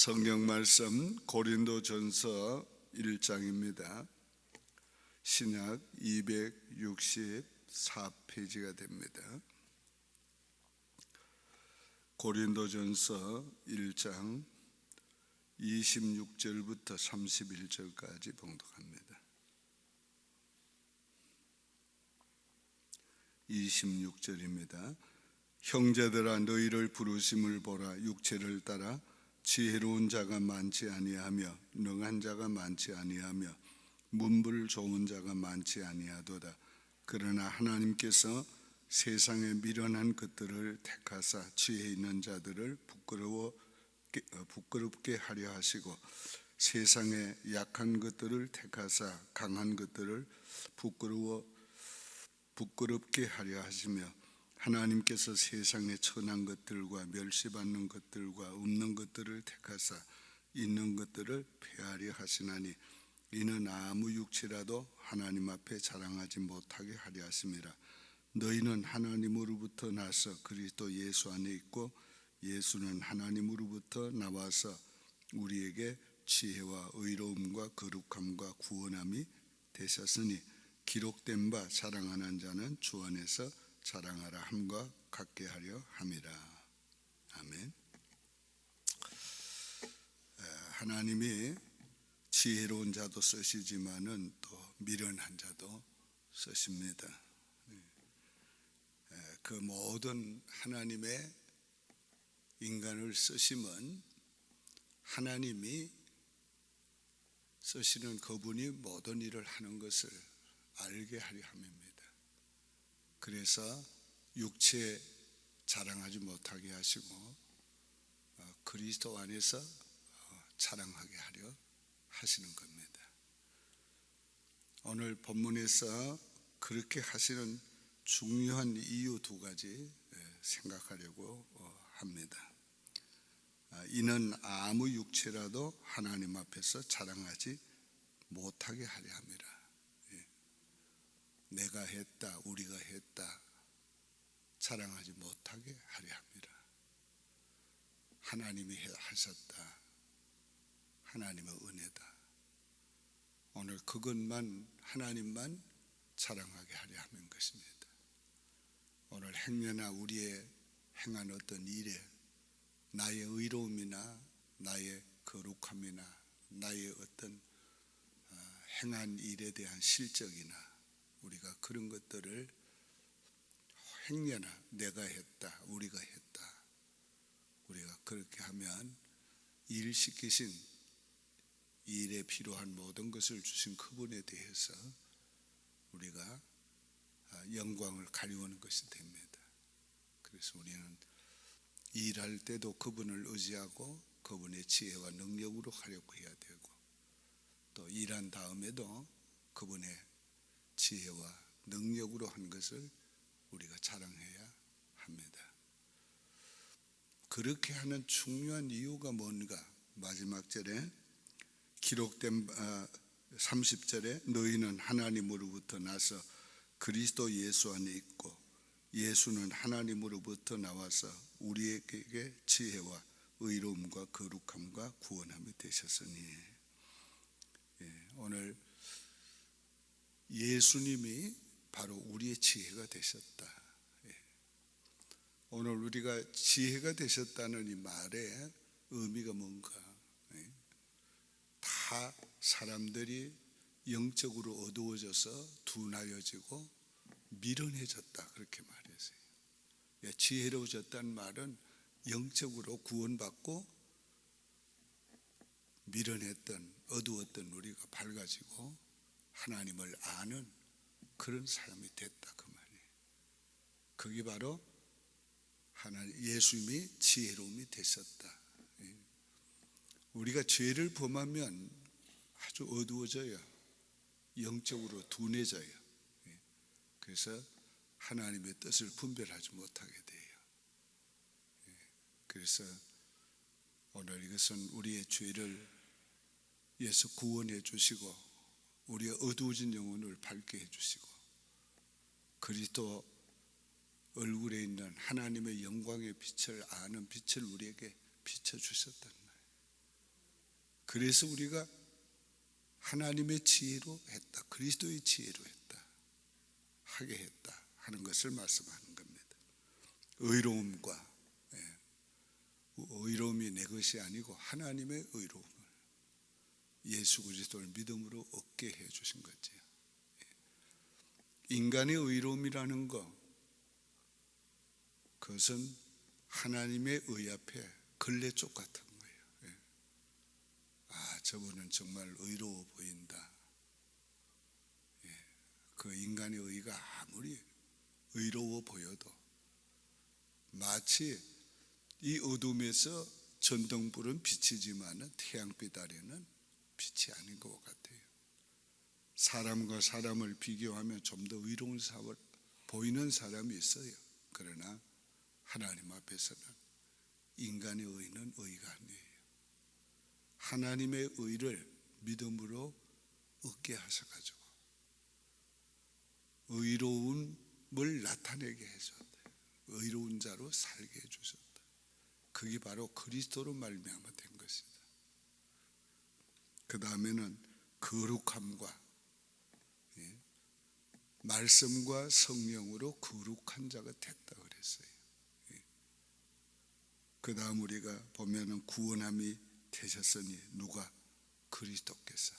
성경 말씀 고린도전서 1장입니다. 신약 264페이지가 됩니다. 고린도전서 1장 26절부터 31절까지 봉독합니다. 26절입니다. 형제들아, 너희를 부르심을 보라. 육체를 따라 지혜로운 자가 많지 아니하며 능한 자가 많지 아니하며 문불 좋은 자가 많지 아니하도다. 그러나 하나님께서 세상에 미련한 것들을 택하사 지혜 있는 자들을 부끄럽게 하려 하시고, 세상에 약한 것들을 택하사 강한 것들을 부끄럽게 하려 하시며, 하나님께서 세상의 천한 것들과 멸시받는 것들과 없는 것들을 택하사 있는 것들을 폐하려 하시나니, 이는 아무 육체라도 하나님 앞에 자랑하지 못하게 하려 하심이라. 너희는 하나님으로부터 나서 그리스도 예수 안에 있고, 예수는 하나님으로부터 나와서 우리에게 지혜와 의로움과 거룩함과 구원함이 되셨으니, 기록된 바 자랑하는 자는 주 안에서 자랑하라 함과 같게 하려 함이라. 아멘. 하나님이 지혜로운 자도 쓰시지만은 또 미련한 자도 쓰십니다. 그 모든 하나님의 인간을 쓰심은 하나님이 쓰시는 그분이 모든 일을 하는 것을 알게 하려 함입니다. 그래서 육체 자랑하지 못하게 하시고 그리스도 안에서 자랑하게 하려 하시는 겁니다. 오늘 본문에서 그렇게 하시는 중요한 이유 두 가지 생각하려고 합니다. 이는 아무 육체라도 하나님 앞에서 자랑하지 못하게 하려 함이라. 내가 했다, 우리가 했다 자랑하지 못하게 하려 합니다. 하나님이 하셨다, 하나님의 은혜다. 오늘 그것만, 하나님만 자랑하게 하려 하는 것입니다. 오늘 행여나 우리의 행한 어떤 일에 나의 의로움이나 나의 거룩함이나 나의 어떤 행한 일에 대한 실적이나 우리가 그런 것들을 행여나 내가 했다, 우리가 했다, 우리가 그렇게 하면 일 시키신 일에 필요한 모든 것을 주신 그분에 대해서 우리가 영광을 가리우는 것이 됩니다. 그래서 우리는 일할 때도 그분을 의지하고 그분의 지혜와 능력으로 하려고 해야 되고, 또 일한 다음에도 그분의 지혜와 능력으로 한 것을 우리가 자랑해야 합니다. 그렇게 하는 중요한 이유가 뭔가? 마지막 절에 기록된 30절에 너희는 하나님으로부터 나서 그리스도 예수 안에 있고, 예수는 하나님으로부터 나와서 우리에게 지혜와 의로움과 거룩함과 구원함이 되셨으니, 오늘 예수님이 바로 우리의 지혜가 되셨다. 오늘 우리가 지혜가 되셨다는 이 말의 의미가 뭔가? 다 사람들이 영적으로 어두워져서 둔하여지고 미련해졌다, 그렇게 말했어요. 지혜로워졌다는 말은 영적으로 구원받고 미련했던, 어두웠던 우리가 밝아지고 하나님을 아는 그런 사람이 됐다, 그 말이에요. 그게 바로 예수님이 지혜로움이 되셨다. 우리가 죄를 범하면 아주 어두워져요. 영적으로 둔해져요. 그래서 하나님의 뜻을 분별하지 못하게 돼요. 그래서 오늘 이것은 우리의 죄를 예수 구원해 주시고 우리의 어두워진 영혼을 밝게 해주시고 그리스도 얼굴에 있는 하나님의 영광의 빛을 아는 빛을 우리에게 비춰주셨단 말이에요. 그래서 우리가 하나님의 지혜로 했다, 그리스도의 지혜로 했다, 하게 했다 하는 것을 말씀하는 겁니다. 의로움과, 의로움이 내 것이 아니고 하나님의 의로움을 예수 그리스도를 믿음으로 얻게 해 주신 거죠. 인간의 의로움이라는 것, 그것은 하나님의 의 앞에 걸레쪽 같은 거예요. 아, 저분은 정말 의로워 보인다. 그 인간의 의가 아무리 의로워 보여도 마치 이 어둠에서 전등불은 빛이지만 태양빛 아래는 빛이 아닌 것 같아요. 사람과 사람을 비교하면 좀 더 의로운 사람 보이는 사람이 있어요. 그러나 하나님 앞에서는 인간의 의는 의가 아니에요. 하나님의 의를 믿음으로 얻게 하셔가지고 의로움을 나타내게 해줬다. 의로운 자로 살게 해주셨다. 그게 바로 그리스도로 말미암아 된 것이다. 그 다음에는 거룩함과, 말씀과 성령으로 거룩한 자가 됐다 그랬어요. 그 다음 우리가 보면은 구원함이 되셨으니 누가? 그리스도께서.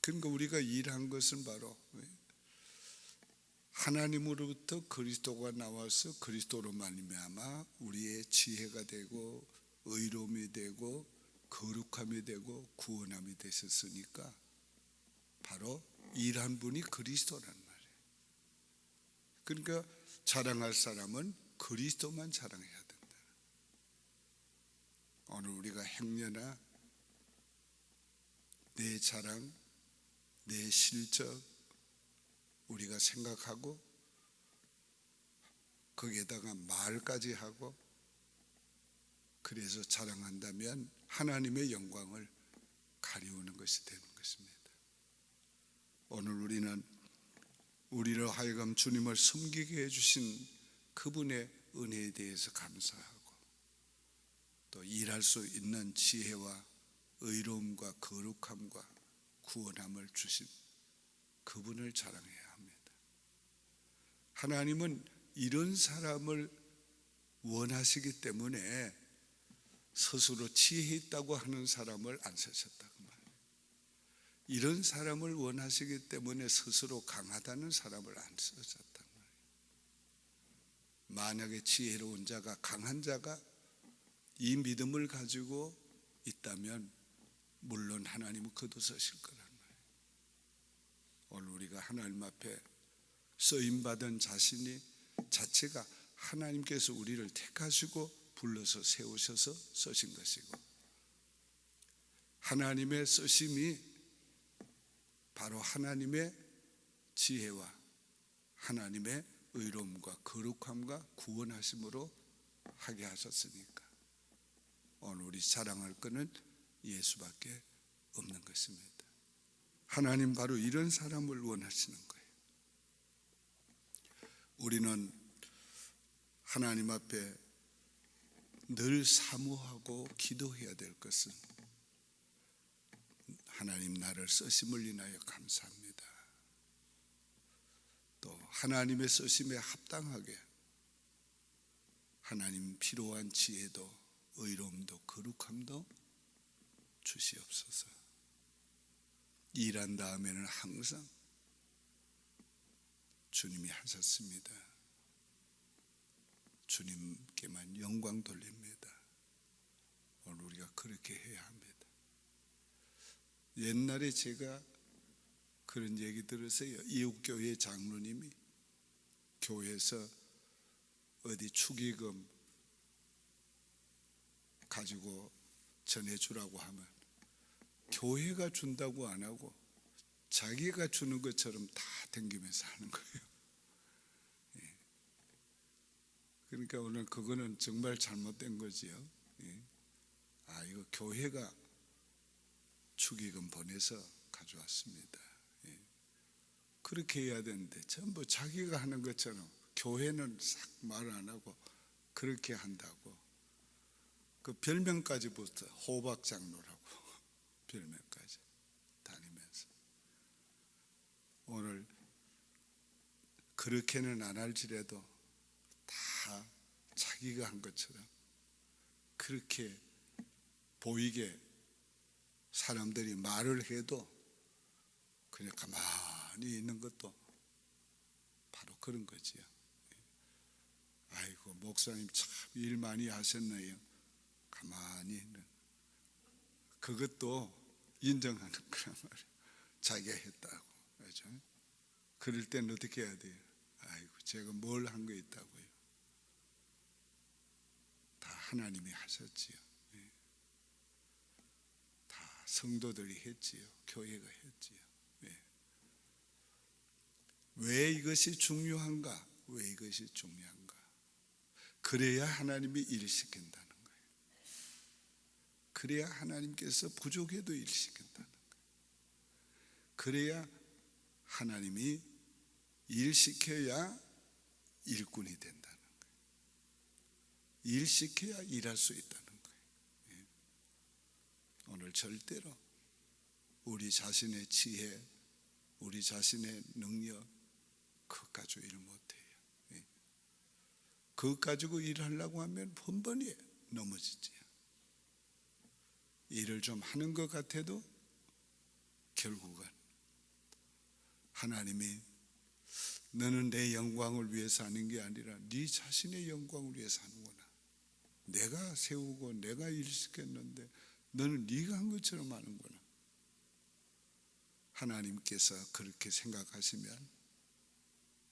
그러니까 우리가 일한 것은 바로 하나님으로부터 그리스도가 나와서 그리스도로 말미암아 우리의 지혜가 되고 의로움이 되고 거룩함이 되고 구원함이 되셨으니까 바로 일한 분이 그리스도란 말이에요. 그러니까 자랑할 사람은 그리스도만 자랑해야 된다. 오늘 우리가 행여나 내 자랑, 내 실적 우리가 생각하고 거기에다가 말까지 하고 그래서 자랑한다면 하나님의 영광을 가리우는 것이 되는 것입니다. 오늘 우리는 우리로 하여금 주님을 섬기게 해주신 그분의 은혜에 대해서 감사하고 또 일할 수 있는 지혜와 의로움과 거룩함과 구원함을 주신 그분을 자랑해야 합니다. 하나님은 이런 사람을 원하시기 때문에 스스로 지혜 있다고 하는 사람을 안 쓰셨다고 말해요. 이런 사람을 원하시기 때문에 스스로 강하다는 사람을 안 쓰셨단 말이에요. 만약에 지혜로운 자가, 강한 자가 이 믿음을 가지고 있다면 물론 하나님은 그도 쓰실 거란 말이에요. 오늘 우리가 하나님 앞에 쓰임받은 자신이 자체가 하나님께서 우리를 택하시고 불러서 세우셔서 쓰신 것이고 하나님의 쓰심이 바로 하나님의 지혜와 하나님의 의로움과 거룩함과 구원하심으로 하게 하셨으니까 오늘 우리 자랑할 것은 예수밖에 없는 것입니다. 하나님 바로 이런 사람을 원하시는 거예요. 우리는 하나님 앞에 늘 사모하고 기도해야 될 것은 하나님 나를 쓰심을 인하여 감사합니다. 또 하나님의 쓰심에 합당하게 하나님 필요한 지혜도 의로움도 거룩함도 주시옵소서. 일한 다음에는 항상 주님이 하셨습니다. 주님께만 영광 돌립니다. 오늘 우리가 그렇게 해야 합니다. 옛날에 제가 그런 얘기 들었어요. 이웃교회 장로님이 교회에서 어디 축의금 가지고 전해주라고 하면 교회가 준다고 안 하고 자기가 주는 것처럼 다 댕기면서 하는 거예요. 그러니까 오늘 그거는 정말 잘못된 거지요. 아, 이거 교회가 축의금 보내서 가져왔습니다. 그렇게 해야 되는데 전부 자기가 하는 것처럼 교회는 싹 말 안 하고 그렇게 한다고. 그 별명까지 붙어 호박 장로라고 별명까지 다니면서 오늘 그렇게는 안 할지라도 다 자기가 한 것처럼 그렇게 보이게 사람들이 말을 해도 그냥 가만히 있는 것도 바로 그런 거지요. 아이고 목사님 참 일 많이 하셨네요. 가만히 있는 그것도 인정하는 거란 말이에요. 자기가 했다고. 그렇죠? 그럴 때는 어떻게 해야 돼요? 아이고 제가 뭘 한 거 있다고요. 다 하나님이 하셨지요. 다 성도들이 했지요. 교회가 했지요. 왜 이것이 중요한가? 왜 이것이 중요한가? 그래야 하나님이 일시킨다는 거예요. 그래야 하나님께서 부족해도 일시킨다는 거예요. 그래야 하나님이 일시켜야 일꾼이 된다는 거예요. 일시켜야 일할 수 있다는 거예요. 오늘 절대로 우리 자신의 지혜, 우리 자신의 능력 그것 가지고 일 못해요. 그것 가지고 일하려고 하면 번번이 넘어지지요. 일을 좀 하는 것 같아도 결국은 하나님이 너는 내 영광을 위해서 하는 게 아니라 네 자신의 영광을 위해서 하는구나. 내가 세우고 내가 일시켰는데 너는 네가 한 것처럼 하는구나. 하나님께서 그렇게 생각하시면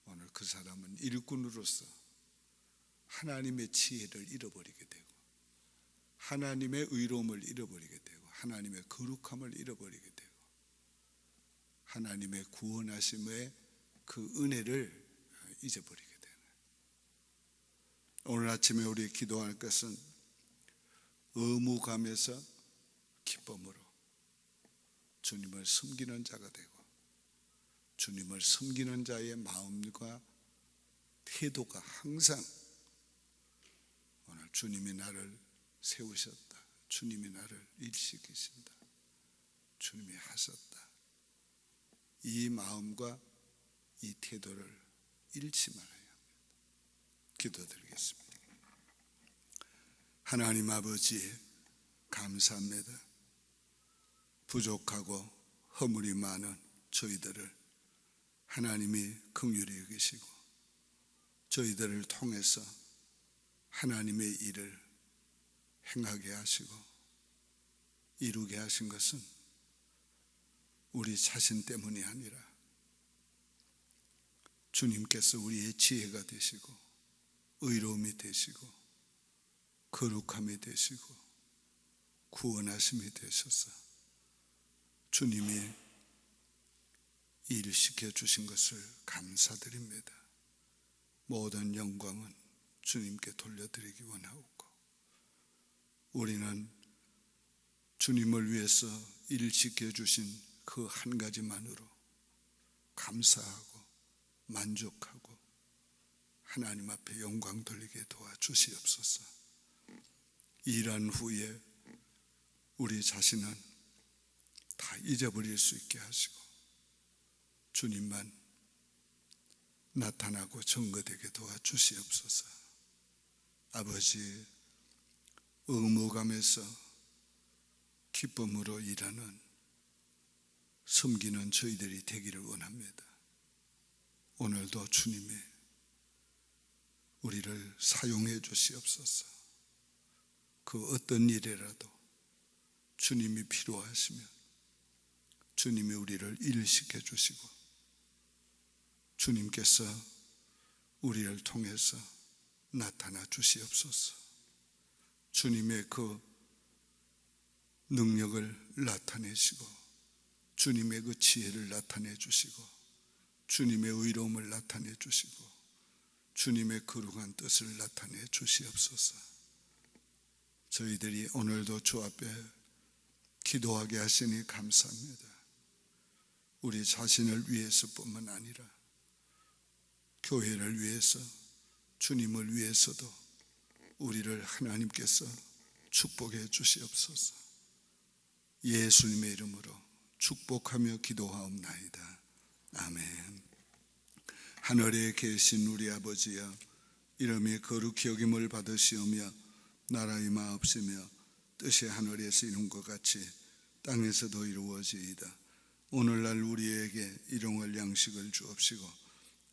오늘 그 사람은 일꾼으로서 하나님의 지혜를 잃어버리게 되고 하나님의 의로움을 잃어버리게 되고 하나님의 거룩함을 잃어버리게 되고 하나님의 구원하심의 그 은혜를 잊어버리게 되는. 오늘 아침에 우리 기도할 것은 의무감에서 기쁨으로 주님을 섬기는 자가 되고 주님을 섬기는 자의 마음과 태도가 항상 오늘 주님이 나를 세우셨다. 주님이 나를 일시키신다. 주님이 하셨다. 이 마음과 이 태도를 잃지 말아야 합니다. 기도드리겠습니다. 하나님 아버지 감사합니다. 부족하고 허물이 많은 저희들을 하나님이 긍휼히 여기시고 저희들을 통해서 하나님의 일을 행하게 하시고 이루게 하신 것은 우리 자신 때문이 아니라 주님께서 우리의 지혜가 되시고 의로움이 되시고 거룩함이 되시고 구원하심이 되셔서 주님이 일을 시켜주신 것을 감사드립니다. 모든 영광은 주님께 돌려드리기 원하옵고 우리는 주님을 위해서 일을 시켜주신 그 한 가지만으로 감사하고 만족하고 하나님 앞에 영광 돌리게 도와주시옵소서. 일한 후에 우리 자신은 다 잊어버릴 수 있게 하시고 주님만 나타나고 증거되게 도와주시옵소서. 아버지 의무감에서 기쁨으로 일하는 섬기는 저희들이 되기를 원합니다. 오늘도 주님이 우리를 사용해 주시옵소서. 그 어떤 일이라도 주님이 필요하시면 주님이 우리를 일시켜 주시고 주님께서 우리를 통해서 나타나 주시옵소서. 주님의 그 능력을 나타내시고 주님의 그 지혜를 나타내 주시고 주님의 의로움을 나타내 주시고 주님의 거룩한 뜻을 나타내 주시옵소서. 저희들이 오늘도 주 앞에 기도하게 하시니 감사합니다. 우리 자신을 위해서뿐만 아니라 교회를 위해서 주님을 위해서도 우리를 하나님께서 축복해 주시옵소서. 예수님의 이름으로 축복하며 기도하옵나이다. 아멘. 하늘에 계신 우리 아버지여, 이름이 거룩히 여김을 받으시오며 나라의 마옵시며 뜻이 하늘에서 이룬 것 같이 땅에서도 이루어지이다. 오늘날 우리에게 일용할 양식을 주옵시고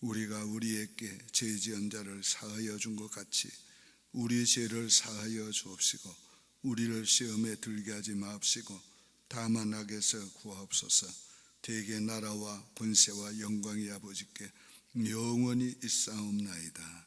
우리가 우리에게 죄 지은 자를 사하여 준 것 같이 우리 죄를 사하여 주옵시고 우리를 시험에 들게 하지 마옵시고 다만 악에서 구하옵소서. 대개 나라와 권세와 영광이 아버지께 영원히 있사옵나이다.